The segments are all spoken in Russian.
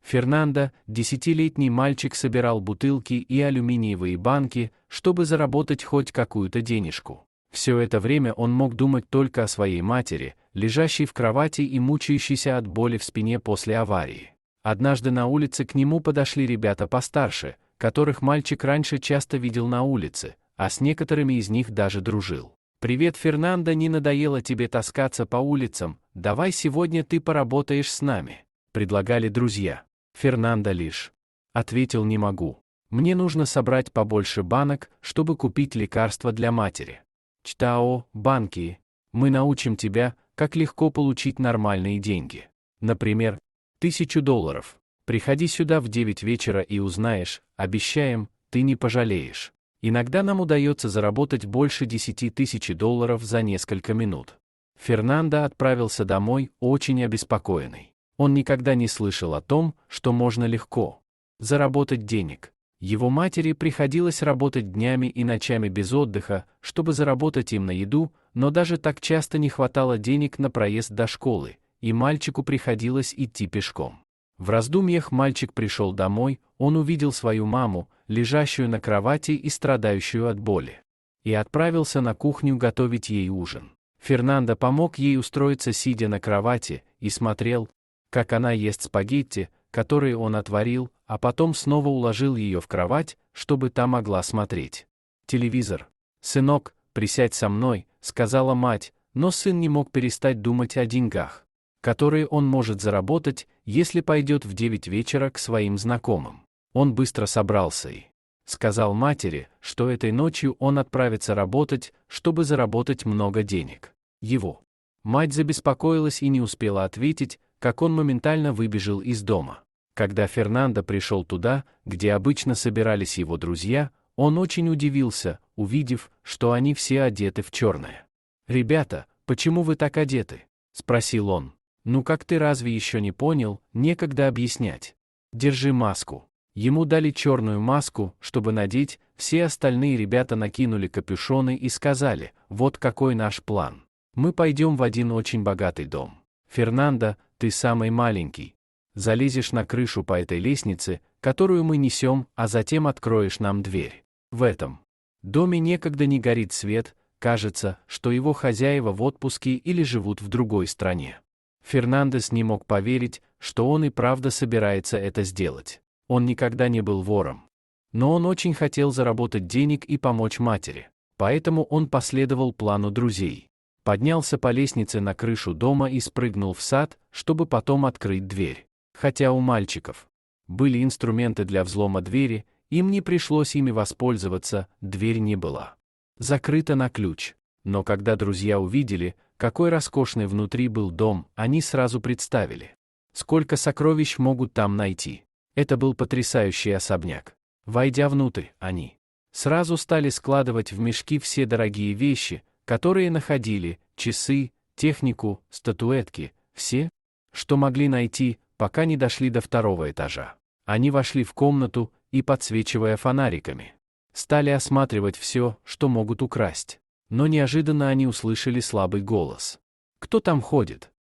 Фернандо, 10-летний мальчик, собирал бутылки и алюминиевые банки, чтобы заработать хоть какую-то денежку. Все это время он мог думать только о своей матери, лежащей в кровати и мучающейся от боли в спине после аварии. Однажды на улице к нему подошли ребята постарше, которых мальчик раньше часто видел на улице, а с некоторыми из них даже дружил. «Привет, Фернандо, не надоело тебе таскаться по улицам? Давай сегодня ты поработаешь с нами», — предлагали друзья. Фернандо лишь ответил: «Не могу. Мне нужно собрать побольше банок, чтобы купить лекарства для матери». «Чтао, банки. Мы научим тебя, как легко получить нормальные деньги. Например, $1000. Приходи сюда в 9 вечера и узнаешь, обещаем, ты не пожалеешь». Иногда нам удается заработать больше $10 000 за несколько минут. Фернандо отправился домой, очень обеспокоенный. Он никогда не слышал о том, что можно легко заработать денег. Его матери приходилось работать днями и ночами без отдыха, чтобы заработать им на еду, но даже так часто не хватало денег на проезд до школы, и мальчику приходилось идти пешком. В раздумьях мальчик пришел домой, он увидел свою маму, лежащую на кровати и страдающую от боли, и отправился на кухню готовить ей ужин. Фернандо помог ей устроиться, сидя на кровати, и смотрел, как она ест спагетти, которые он отварил, а потом снова уложил ее в кровать, чтобы та могла смотреть телевизор. «Сынок, присядь со мной», — сказала мать, но сын не мог перестать думать о деньгах, которые он может заработать, если пойдет в 9 вечера к своим знакомым. Он быстро собрался и сказал матери, что этой ночью он отправится работать, чтобы заработать много денег. Его мать забеспокоилась и не успела ответить, как он моментально выбежал из дома. Когда Фернандо пришел туда, где обычно собирались его друзья, он очень удивился, увидев, что они все одеты в черное. «Ребята, почему вы так одеты?» — спросил он. «Ну как ты разве еще не понял, некогда объяснять. Держи маску». Ему дали черную маску, чтобы надеть, все остальные ребята накинули капюшоны и сказали: «Вот какой наш план. Мы пойдем в один очень богатый дом. Фернандо, ты самый маленький. Залезешь на крышу по этой лестнице, которую мы несем, а затем откроешь нам дверь. В этом доме некогда не горит свет, кажется, что его хозяева в отпуске или живут в другой стране». Фернандес не мог поверить, что он и правда собирается это сделать. Он никогда не был вором. Но он очень хотел заработать денег и помочь матери, поэтому он последовал плану друзей. Поднялся по лестнице на крышу дома и спрыгнул в сад, чтобы потом открыть дверь. Хотя у мальчиков были инструменты для взлома двери, им не пришлось ими воспользоваться, дверь не была закрыта на ключ. Но когда друзья увидели, какой роскошный внутри был дом, они сразу представили, сколько сокровищ могут там найти. Это был потрясающий особняк. Войдя внутрь, они сразу стали складывать в мешки все дорогие вещи, которые находили: часы, технику, статуэтки, все, что могли найти, пока не дошли до 2-го этажа. Они вошли в комнату и, подсвечивая фонариками, стали осматривать все, что могут украсть. Но неожиданно они услышали слабый голос. «Кто там ходит?»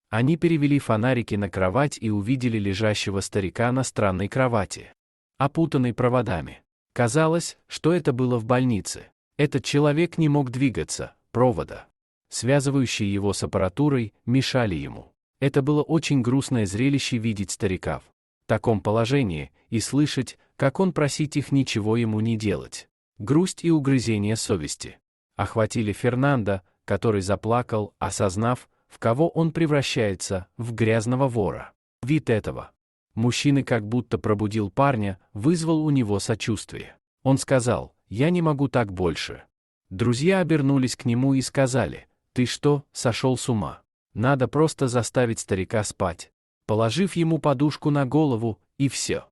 Они перевели фонарики на кровать и увидели лежащего старика на странной кровати, опутанной проводами. Казалось, что это было в больнице. Этот человек не мог двигаться, провода, связывающие его с аппаратурой, мешали ему. Это было очень грустное зрелище видеть старика в таком положении и слышать, как он просит их ничего ему не делать. Грусть и угрызение совести охватили Фернандо, который заплакал, осознав, в кого он превращается, в грязного вора. Вид этого мужчины как будто пробудил парня, вызвал у него сочувствие. Он сказал: «Я не могу так больше». Друзья обернулись к нему и сказали: «Ты что, сошел с ума? Надо просто заставить старика спать, положив ему подушку на голову, и все».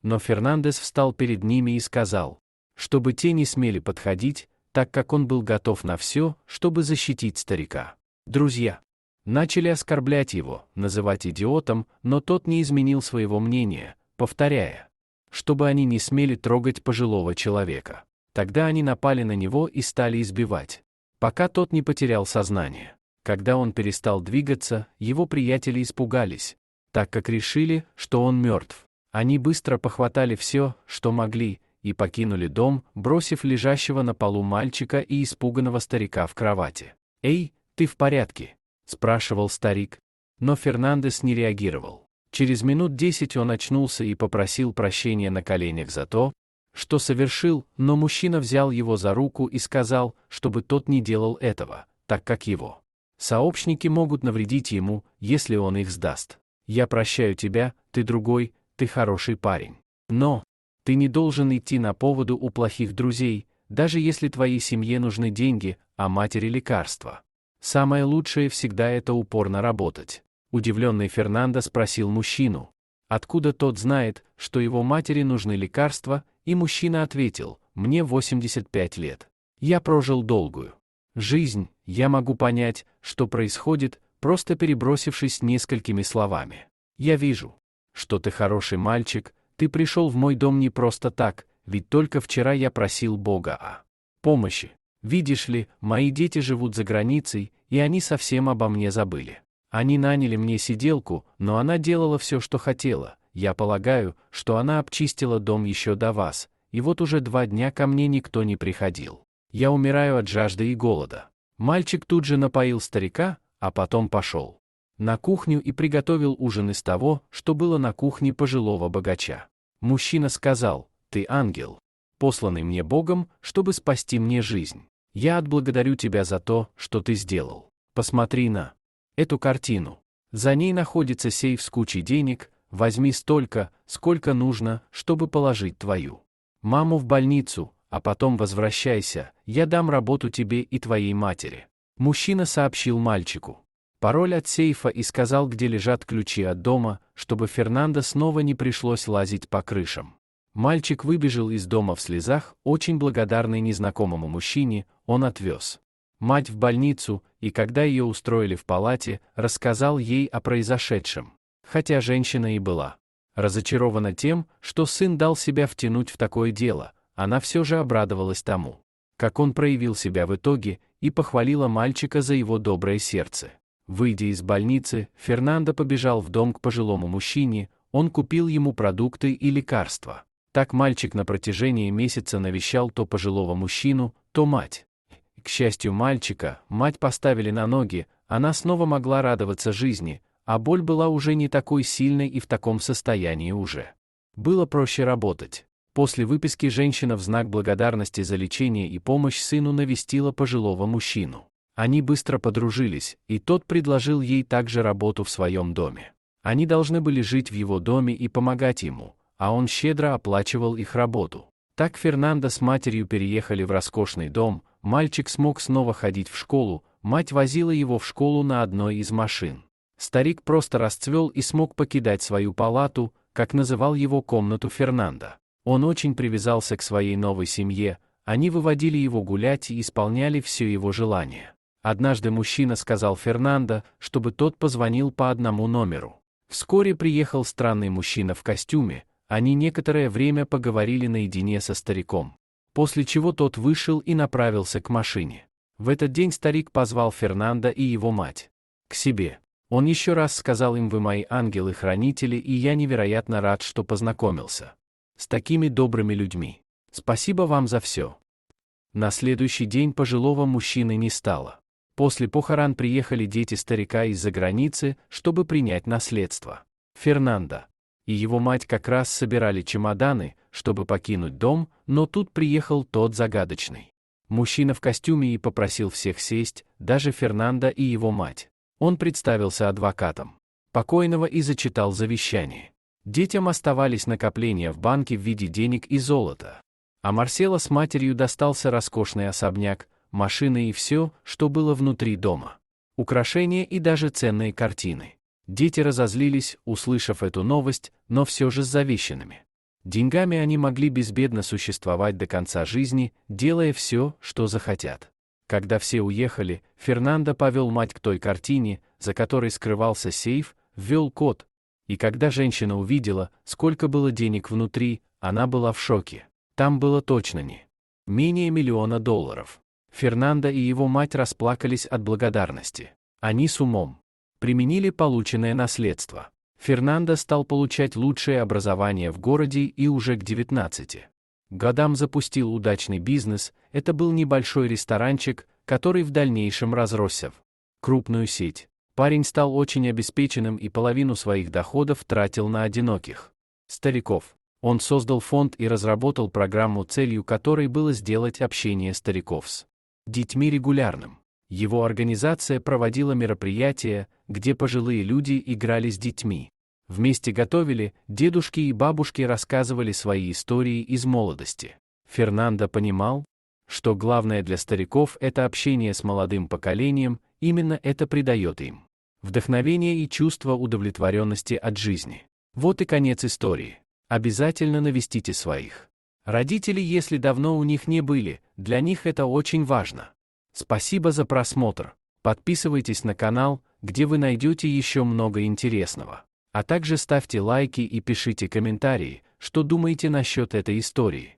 Но Фернандес встал перед ними и сказал, чтобы те не смели подходить, так как он был готов на все, чтобы защитить старика. Друзья начали оскорблять его, называть идиотом, но тот не изменил своего мнения, повторяя, чтобы они не смели трогать пожилого человека. Тогда они напали на него и стали избивать, пока тот не потерял сознание. Когда он перестал двигаться, его приятели испугались, так как решили, что он мертв. Они быстро похватали все, что могли, и покинули дом, бросив лежащего на полу мальчика и испуганного старика в кровати. «Эй, ты в порядке?» – спрашивал старик. Но Фернандес не реагировал. Через минут 10 он очнулся и попросил прощения на коленях за то, что совершил, но мужчина взял его за руку и сказал, чтобы тот не делал этого, так как его сообщники могут навредить ему, если он их сдаст. «Я прощаю тебя, ты другой, ты хороший парень. Но ты не должен идти на поводу у плохих друзей, даже если твоей семье нужны деньги, а матери лекарства. Самое лучшее всегда это упорно работать». Удивленный Фернандо спросил мужчину, откуда тот знает, что его матери нужны лекарства, и мужчина ответил: «Мне 85 лет. Я прожил долгую жизнь, я могу понять, что происходит, просто перебросившись несколькими словами. Я вижу, что ты хороший мальчик, ты пришел в мой дом не просто так, ведь только вчера я просил Бога о помощи. Видишь ли, мои дети живут за границей, и они совсем обо мне забыли. Они наняли мне сиделку, но она делала все, что хотела. Я полагаю, что она обчистила дом еще до вас, и вот уже 2 дня ко мне никто не приходил. Я умираю от жажды и голода». Мальчик тут же напоил старика, а потом пошел на кухню и приготовил ужин из того, что было на кухне пожилого богача. Мужчина сказал: «Ты ангел, посланный мне Богом, чтобы спасти мне жизнь. Я отблагодарю тебя за то, что ты сделал. Посмотри на эту картину. За ней находится сейф с кучей денег, возьми столько, сколько нужно, чтобы положить твою маму в больницу, а потом возвращайся, я дам работу тебе и твоей матери». Мужчина сообщил мальчику пароль от сейфа и сказал, где лежат ключи от дома, чтобы Фернандо снова не пришлось лазить по крышам. Мальчик выбежал из дома в слезах, очень благодарный незнакомому мужчине, он отвез мать в больницу, и когда ее устроили в палате, рассказал ей о произошедшем. Хотя женщина и была разочарована тем, что сын дал себя втянуть в такое дело, она все же обрадовалась тому, как он проявил себя в итоге, и похвалила мальчика за его доброе сердце. Выйдя из больницы, Фернандо побежал в дом к пожилому мужчине, он купил ему продукты и лекарства. Так мальчик на протяжении месяца навещал то пожилого мужчину, то мать. К счастью мальчика, мать поставили на ноги, она снова могла радоваться жизни, а боль была уже не такой сильной и в таком состоянии уже было проще работать. После выписки женщина в знак благодарности за лечение и помощь сыну навестила пожилого мужчину. Они быстро подружились, и тот предложил ей также работу в своем доме. Они должны были жить в его доме и помогать ему, а он щедро оплачивал их работу. Так Фернандо с матерью переехали в роскошный дом, мальчик смог снова ходить в школу, мать возила его в школу на одной из машин. Старик просто расцвел и смог покидать свою палату, как называл его комнату Фернандо. Он очень привязался к своей новой семье, они выводили его гулять и исполняли все его желания. Однажды мужчина сказал Фернандо, чтобы тот позвонил по одному номеру. Вскоре приехал странный мужчина в костюме, они некоторое время поговорили наедине со стариком, после чего тот вышел и направился к машине. В этот день старик позвал Фернандо и его мать к себе. Он еще раз сказал им: «Вы мои ангелы-хранители, и я невероятно рад, что познакомился с такими добрыми людьми. Спасибо вам за все». На следующий день пожилого мужчины не стало. После похорон приехали дети старика из-за границы, чтобы принять наследство. Фернандо и его мать как раз собирали чемоданы, чтобы покинуть дом, но тут приехал тот загадочный мужчина в костюме и попросил всех сесть, даже Фернандо и его мать. Он представился адвокатом покойного и зачитал завещание. Детям оставались накопления в банке в виде денег и золота. А Марсело с матерью достался роскошный особняк, машины и все, что было внутри дома. Украшения и даже ценные картины. Дети разозлились, услышав эту новость, но все же с завещанными деньгами они могли безбедно существовать до конца жизни, делая все, что захотят. Когда все уехали, Фернандо повел мать к той картине, за которой скрывался сейф, ввел код. И когда женщина увидела, сколько было денег внутри, она была в шоке. Там было точно не менее $1 миллиона. Фернандо и его мать расплакались от благодарности. Они с умом применили полученное наследство. Фернандо стал получать лучшее образование в городе и уже к 19 годам запустил удачный бизнес. Это был небольшой ресторанчик, который в дальнейшем разросся в крупную сеть. Парень стал очень обеспеченным и половину своих доходов тратил на одиноких стариков. Он создал фонд и разработал программу, целью которой было сделать общение стариков с детьми регулярным. Его организация проводила мероприятия, где пожилые люди играли с детьми. Вместе готовили, дедушки и бабушки рассказывали свои истории из молодости. Фернандо понимал, что главное для стариков – это общение с молодым поколением, именно это придает им вдохновение и чувство удовлетворенности от жизни. Вот и конец истории. Обязательно навестите своих родителей, если давно у них не были, для них это очень важно. Спасибо за просмотр. Подписывайтесь на канал, где вы найдете еще много интересного. А также ставьте лайки и пишите комментарии, что думаете насчет этой истории.